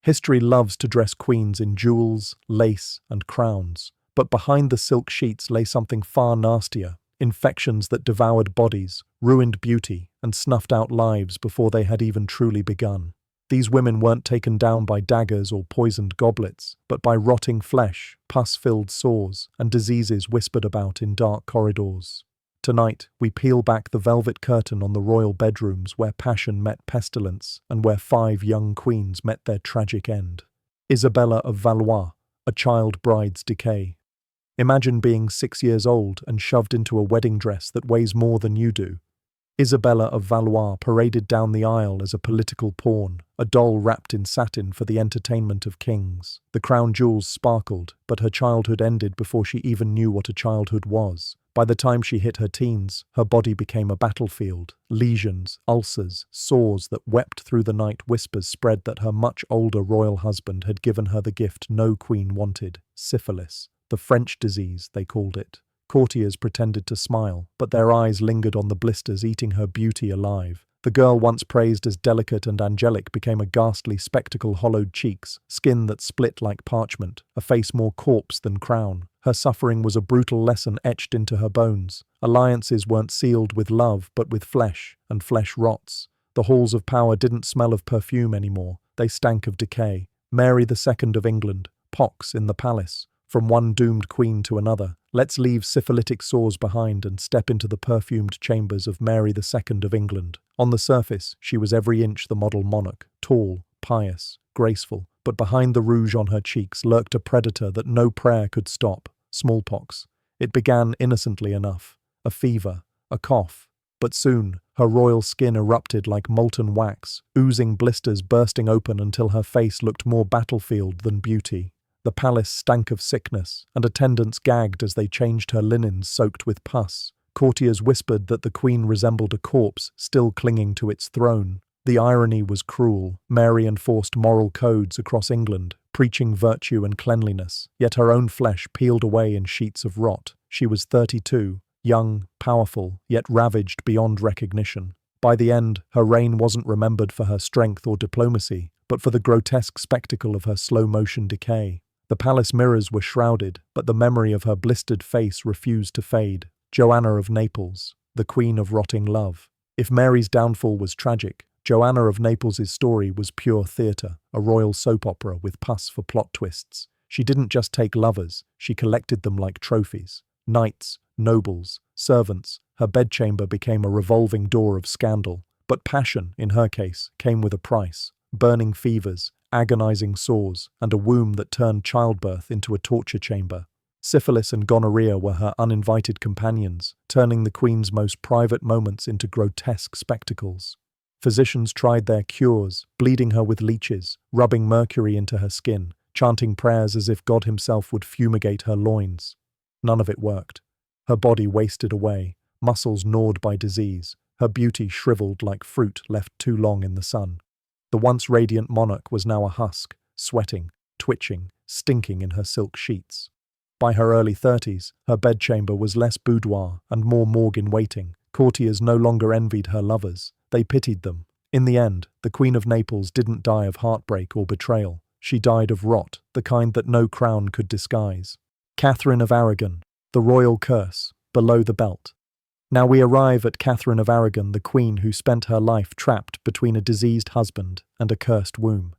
History loves to dress queens in jewels, lace, and crowns. But behind the silk sheets lay something far nastier: infections that devoured bodies, ruined beauty, and snuffed out lives before they had even truly begun. These women weren't taken down by daggers or poisoned goblets, but by rotting flesh, pus-filled sores, and diseases whispered about in dark corridors. Tonight, we peel back the velvet curtain on the royal bedrooms where passion met pestilence and where 5 young queens met their tragic end. Isabella of Valois, a child bride's decay. Imagine being 6 years old and shoved into a wedding dress that weighs more than you do. Isabella of Valois paraded down the aisle as a political pawn, a doll wrapped in satin for the entertainment of kings. The crown jewels sparkled, but her childhood ended before she even knew what a childhood was. By the time she hit her teens, her body became a battlefield. Lesions, ulcers, sores that wept through the night. Whispers spread that her much older royal husband had given her the gift no queen wanted: syphilis. The French disease, they called it. Courtiers pretended to smile, but their eyes lingered on the blisters, eating her beauty alive. The girl once praised as delicate and angelic became a ghastly spectacle: hollowed cheeks, skin that split like parchment, a face more corpse than crown. Her suffering was a brutal lesson etched into her bones. Alliances weren't sealed with love, but with flesh, and flesh rots. The halls of power didn't smell of perfume anymore. They stank of decay. Mary II of England, pox in the palace. From one doomed queen to another. Let's leave syphilitic sores behind and step into the perfumed chambers of Mary II of England. On the surface, she was every inch the model monarch, tall, pious, graceful, but behind the rouge on her cheeks lurked a predator that no prayer could stop: smallpox. It began innocently enough: a fever, a cough. But soon, her royal skin erupted like molten wax, oozing blisters bursting open until her face looked more battlefield than beauty. The palace stank of sickness, and attendants gagged as they changed her linens soaked with pus. Courtiers whispered that the queen resembled a corpse still clinging to its throne. The irony was cruel. Mary enforced moral codes across England, preaching virtue and cleanliness, yet her own flesh peeled away in sheets of rot. She was 32, young, powerful, yet ravaged beyond recognition. By the end, her reign wasn't remembered for her strength or diplomacy, but for the grotesque spectacle of her slow-motion decay. The palace mirrors were shrouded, but the memory of her blistered face refused to fade. Joanna of Naples, the queen of rotting love. If Mary's downfall was tragic, Joanna of Naples' story was pure theatre, a royal soap opera with pus for plot twists. She didn't just take lovers, she collected them like trophies. Knights, nobles, servants, her bedchamber became a revolving door of scandal. But passion, in her case, came with a price: burning fevers, agonizing sores, and a womb that turned childbirth into a torture chamber. Syphilis and gonorrhea were her uninvited companions, turning the queen's most private moments into grotesque spectacles. Physicians tried their cures, bleeding her with leeches, rubbing mercury into her skin, chanting prayers as if God himself would fumigate her loins. None of it worked. Her body wasted away, muscles gnawed by disease, her beauty shriveled like fruit left too long in the sun. The once radiant monarch was now a husk, sweating, twitching, stinking in her silk sheets. By her early 30s, her bedchamber was less boudoir and more morgue in waiting. Courtiers no longer envied her lovers, they pitied them. In the end, the Queen of Naples didn't die of heartbreak or betrayal. She died of rot, the kind that no crown could disguise. Catherine of Aragon, the royal curse, below the belt. Now we arrive at Catherine of Aragon, the queen who spent her life trapped between a diseased husband and a cursed womb.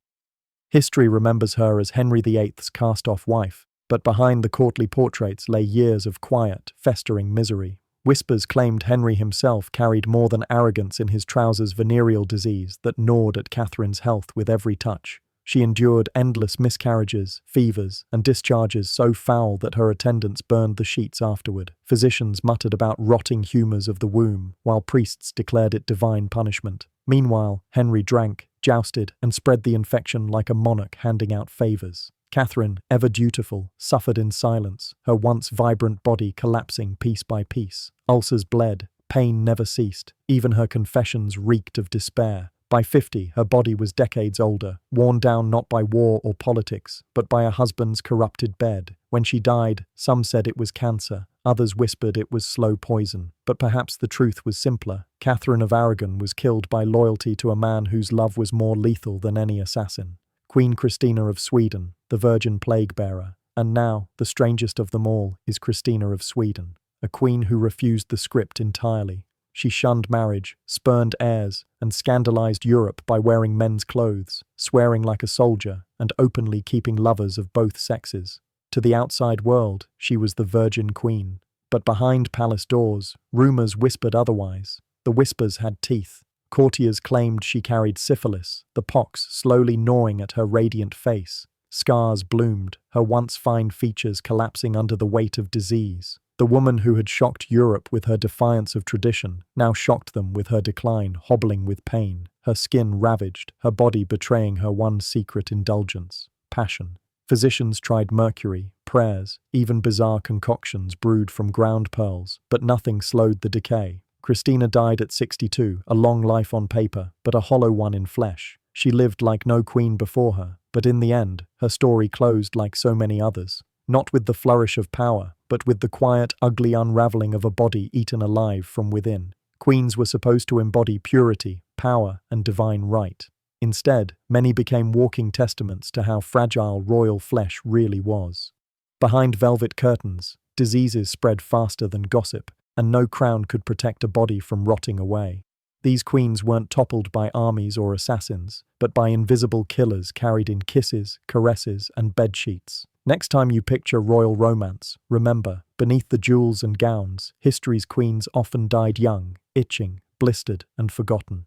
History remembers her as Henry VIII's cast-off wife, but behind the courtly portraits lay years of quiet, festering misery. Whispers claimed Henry himself carried more than arrogance in his trousers: venereal disease that gnawed at Catherine's health with every touch. She endured endless miscarriages, fevers, and discharges so foul that her attendants burned the sheets afterward. Physicians muttered about rotting humours of the womb, while priests declared it divine punishment. Meanwhile, Henry drank, jousted, and spread the infection like a monarch handing out favours. Catherine, ever dutiful, suffered in silence, her once vibrant body collapsing piece by piece. Ulcers bled, pain never ceased, even her confessions reeked of despair. By 50, her body was decades older, worn down not by war or politics, but by a husband's corrupted bed. When she died, some said it was cancer, others whispered it was slow poison. But perhaps the truth was simpler. Catherine of Aragon was killed by loyalty to a man whose love was more lethal than any assassin. Queen Christina of Sweden, the virgin plague bearer, and now, the strangest of them all, is Christina of Sweden, a queen who refused the script entirely. She shunned marriage, spurned heirs, and scandalized Europe by wearing men's clothes, swearing like a soldier, and openly keeping lovers of both sexes. To the outside world, she was the Virgin Queen. But behind palace doors, rumors whispered otherwise. The whispers had teeth. Courtiers claimed she carried syphilis, the pox slowly gnawing at her radiant face. Scars bloomed, her once fine features collapsing under the weight of disease. The woman who had shocked Europe with her defiance of tradition now shocked them with her decline, hobbling with pain, her skin ravaged, her body betraying her one secret indulgence, passion. Physicians tried mercury, prayers, even bizarre concoctions brewed from ground pearls, but nothing slowed the decay. Christina died at 62, a long life on paper, but a hollow one in flesh. She lived like no queen before her, but in the end, her story closed like so many others. Not with the flourish of power, but with the quiet, ugly unraveling of a body eaten alive from within. Queens were supposed to embody purity, power, and divine right. Instead, many became walking testaments to how fragile royal flesh really was. Behind velvet curtains, diseases spread faster than gossip, and no crown could protect a body from rotting away. These queens weren't toppled by armies or assassins, but by invisible killers carried in kisses, caresses, and bedsheets. Next time you picture royal romance, remember, beneath the jewels and gowns, history's queens often died young, itching, blistered, and forgotten.